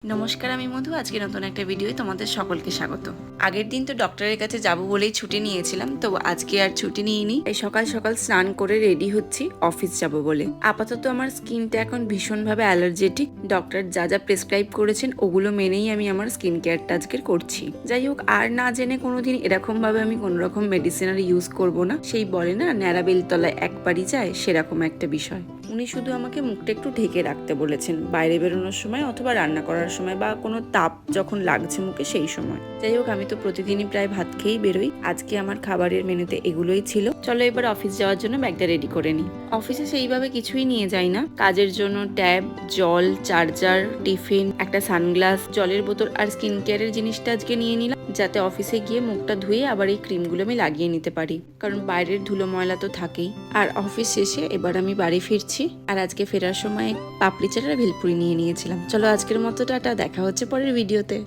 নমস্কার, আমি মধু। আজকে নতুন একটা ভিডিওয় তোমাদের সকলকে স্বাগত। আগের দিন তো ডক্টরের কাছে যাব বলেই ছুটি নিয়েছিলাম, তো আজকে আর ছুটি নিইনি। এই সকাল সকাল স্নান করে রেডি হচ্ছি অফিস যাব বলে। আপাতত আমার স্কিনটা এখন ভীষণভাবে অ্যালার্জেটিক। ডক্টর যা যা প্রেসক্রাইব করেছেন ওগুলো মেনেই আমি আমার স্কিন কেয়ারটা আজকের করছি। যাই হোক, আর না জেনে কোনোদিন এরকম ভাবে আমি কোনো রকম মেডিসিনাল ইউজ করব না। সেই বলে না, ন্যাড়া বেলতলায় একবারই যায়, সেরকম একটা বিষয়। উনি শুধু আমাকে মুখটা একটু ঢেকে রাখতে বলেছেন বাইরে বেরোনোর সময় অথবা রান্না করার সময় বা কোনো তাপ যখন লাগছে মুখে সেই সময়। যাই হোক, আমি তো প্রতিদিনই প্রায় ভাত খেয়েই বেরোই। আজকে আমার খাবারের মেনুতে এগুলোই ছিল। চলো এবার অফিস যাওয়ার জন্য ব্যাগটা রেডি করে নিই। অফিসে সেইভাবে কিছুই নিয়ে যাই না। কাজের জন্য ট্যাব, জল, চার্জার, টিফিন, একটা সানগ্লাস, জলের বোতল আর স্কিন কেয়ারের জিনিসটা আজকে নিয়ে নিলাম, যাতে অফিসে গিয়ে মুখটা ধুয়ে আবার এই ক্রিমগুলো আমি লাগিয়ে নিতে পারি, কারণ বাইরের ধুলো ময়লা তো থাকেই। আর অফিস শেষে এবার আমি বাড়ি ফিরছি। আর আজকে ফেরার সময় পাপড়ি চাট আর ভেলপুরি নিয়ে নিয়েছিলাম। চলো আজকের মতো টাটা, দেখা হচ্ছে পরের ভিডিওতে।